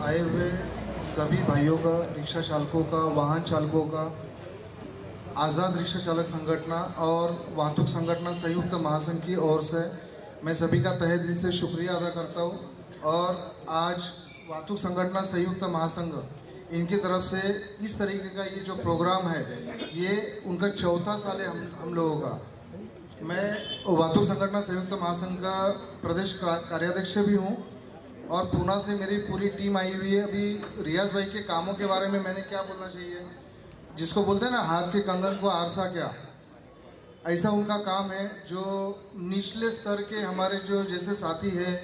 आए हुए सभी भाइयों का, रिक्शा चालकों का, वाहन चालकों का, आज़ाद रिक्शा चालक संगठन और वाहतूक संगठन संयुक्त महासंघ की ओर से मैं सभी का तहे दिल से शुक्रिया अदा करता हूँ। और आज वाहतूक संगठन संयुक्त महासंघ इनकी तरफ से इस तरीके का ये जो प्रोग्राम है, ये उनका चौथा साल है हम लोगों का। मैं वाहतूक संगठन संयुक्त महासंघ का प्रदेश कार्याध्यक्ष भी हूँ और पूना से मेरी पूरी टीम आई हुई है। अभी रियाज भाई के कामों के बारे में मैंने क्या बोलना चाहिए, जिसको बोलते हैं ना हाथ के कंगन को आरसा क्या, ऐसा उनका काम है। जो निचले स्तर के हमारे जो जैसे साथी है,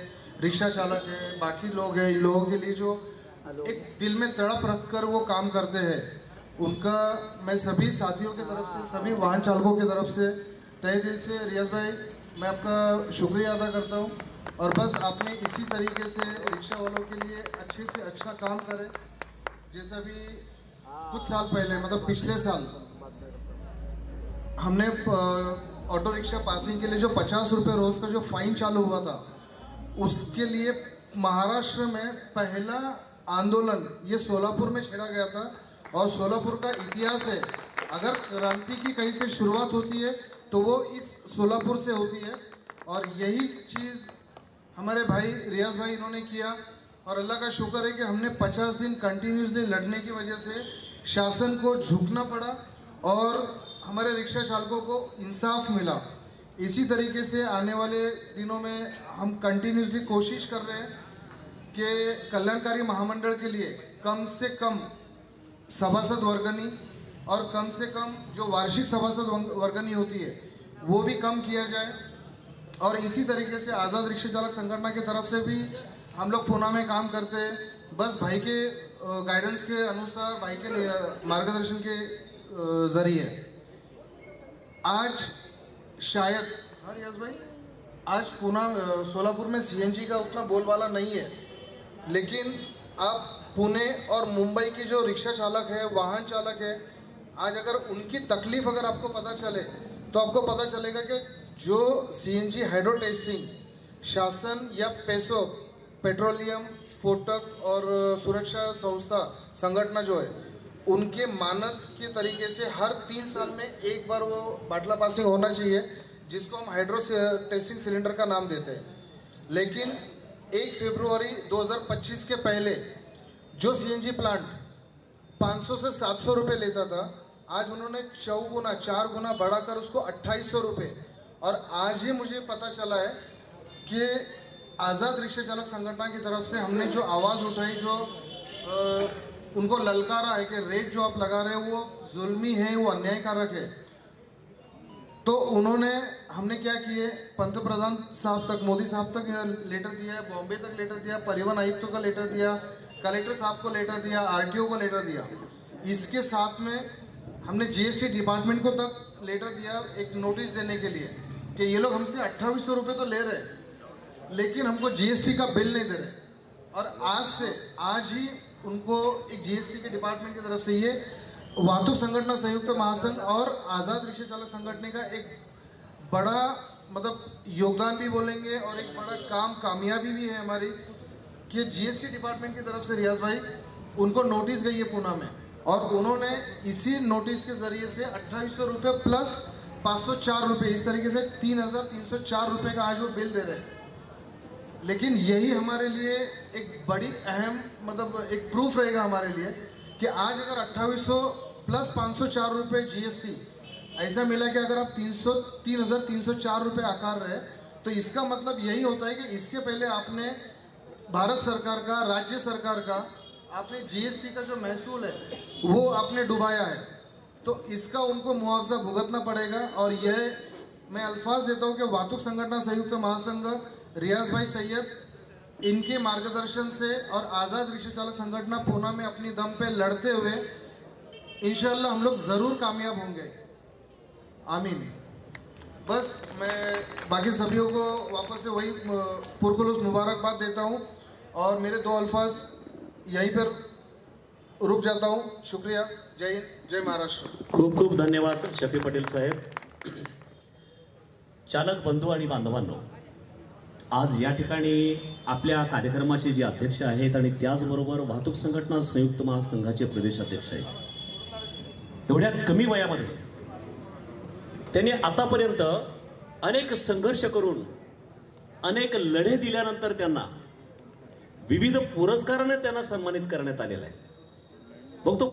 रिक्शा चालक है, बाकी लोग हैं, इन लोगों के लिए जो एक दिल में तड़प रख कर वो काम करते हैं, उनका मैं सभी साथियों की तरफ से, सभी वाहन चालकों की तरफ से तहे दिल से रियाज भाई मैं आपका शुक्रिया अदा करता हूँ। और बस आपने इसी तरीके से रिक्शा वालों के लिए अच्छे से अच्छा काम करें। जैसा भी कुछ साल पहले, मतलब पिछले साल, हमने ऑटो रिक्शा पासिंग के लिए जो 50 रुपये रोज का जो फाइन चालू हुआ था, उसके लिए महाराष्ट्र में पहला आंदोलन ये सोलापुर में छेड़ा गया था। और सोलापुर का इतिहास है, अगर क्रांति की कहीं से शुरुआत होती है तो वो इस सोलापुर से होती है। और यही चीज़ हमारे भाई रियाज भाई इन्होंने किया और अल्लाह का शुक्र है कि हमने 50 दिन कंटिन्यूसली लड़ने की वजह से शासन को झुकना पड़ा और हमारे रिक्शा चालकों को इंसाफ मिला। इसी तरीके से आने वाले दिनों में हम कंटिन्यूसली कोशिश कर रहे हैं कि कल्याणकारी महामंडल के लिए कम से कम सभासद वर्गनी और कम से कम जो वार्षिक सभासद वर्गनी होती है वो भी कम किया जाए। और इसी तरीके से आज़ाद रिक्शा चालक संगठन की तरफ से भी हम लोग पूना में काम करते हैं। बस भाई के गाइडेंस के अनुसार, भाई के मार्गदर्शन के ज़रिए आज शायद, हाँ रियाज भाई, आज पूना सोलापुर में सीएनजी का उतना बोलबाला नहीं है, लेकिन अब पुणे और मुंबई के जो रिक्शा चालक है, वाहन चालक है, आज अगर उनकी तकलीफ अगर आपको पता चले तो आपको पता चलेगा कि जो सीएनजी हाइड्रो टेस्टिंग शासन या पेसो, पेट्रोलियम स्फोटक और सुरक्षा संस्था संगठन जो है, उनके मानक के तरीके से हर 3 साल में एक बार वो बाटला पासिंग होना चाहिए, जिसको हम हाइड्रो टेस्टिंग सिलेंडर का नाम देते हैं। लेकिन 1 फरवरी 2025 के पहले जो सीएनजी प्लांट 500 से 700 रुपये लेता था, आज उन्होंने 4 गुना बढ़ाकर उसको 2800 रुपये। और आज ही मुझे पता चला है कि आज़ाद रिक्शा चालक संगठन की तरफ से हमने जो आवाज़ उठाई, जो उनको ललकारा है कि रेट जो आप लगा रहे हो वो जुल्मी है, वो अन्यायकारक है, तो उन्होंने, हमने क्या किए, पंतप्रधान साहब तक, मोदी साहब तक लेटर दिया है, बॉम्बे तक लेटर दिया, परिवहन आयुक्त का लेटर दिया, कलेक्टर साहब को लेटर दिया, आरटीओ को लेटर दिया। इसके साथ में हमने जीएसटी डिपार्टमेंट को तक लेटर दिया एक नोटिस देने के लिए कि ये लोग हमसे 2800 रुपये तो ले रहे हैं, लेकिन हमको जीएसटी का बिल नहीं दे रहे। और आज ही उनको एक जीएसटी के डिपार्टमेंट की तरफ से ये वाहतूक संगठन संयुक्त महासंघ और आज़ाद रिक्शा चालक संगठन का एक बड़ा, मतलब योगदान भी बोलेंगे और एक बड़ा काम, कामयाबी भी है हमारी, कि जीएसटी डिपार्टमेंट की तरफ से रियाज भाई उनको नोटिस गई है पूना में, और उन्होंने इसी नोटिस के जरिए से 2800 रुपये प्लस 504 रुपये, इस तरीके से 3304 रुपये का आज वो बिल दे रहे हैं। लेकिन यही हमारे लिए एक बड़ी अहम, मतलब एक प्रूफ रहेगा हमारे लिए कि आज अगर 2800 प्लस 504 रुपये जीएसटी ऐसा मिला कि अगर आप 3304 रुपये आकार रहे, तो इसका मतलब यही होता है कि इसके पहले आपने भारत सरकार का, राज्य सरकार का, आपने जीएसटी का जो महसूल है वो आपने डुबाया है, तो इसका उनको मुआवजा भुगतना पड़ेगा। और यह मैं अल्फाज देता हूँ कि वाहतूक संगठन संयुक्त महासंघ रियाज भाई सैयद, इनके मार्गदर्शन से और आज़ाद रिक्शा चालक संगठन पूना में अपनी दम पे लड़ते हुए इंशाअल्लाह हम लोग ज़रूर कामयाब होंगे, आमीन। बस मैं बाकी सभी को वापस से वही पुरखुलूस मुबारकबाद देता हूँ और मेरे 2 अल्फाज यहीं पर रुक जाता हूँ। शुक्रिया, जय हिंद, जय महाराष्ट्र। खूप खूप धन्यवाद शफी पटेल साहेब। चालक बंधू आणि बांधवांनो, आज या ठिकाणी आपल्या कार्यक्रमाचे जे अध्यक्ष आहेत आणि त्याचबरोबर वाहतूक संघटना संयुक्त महासंघाचे प्रदेशाध्यक्ष आहेत, एवढ्या कमी वयामध्ये त्यांनी आतापर्यंत अनेक संघर्ष करून अनेक लढे दिल्यानंतर त्यांना विविध पुरस्काराने त्यांना सन्मानित करण्यात आलेला आहे. बघतो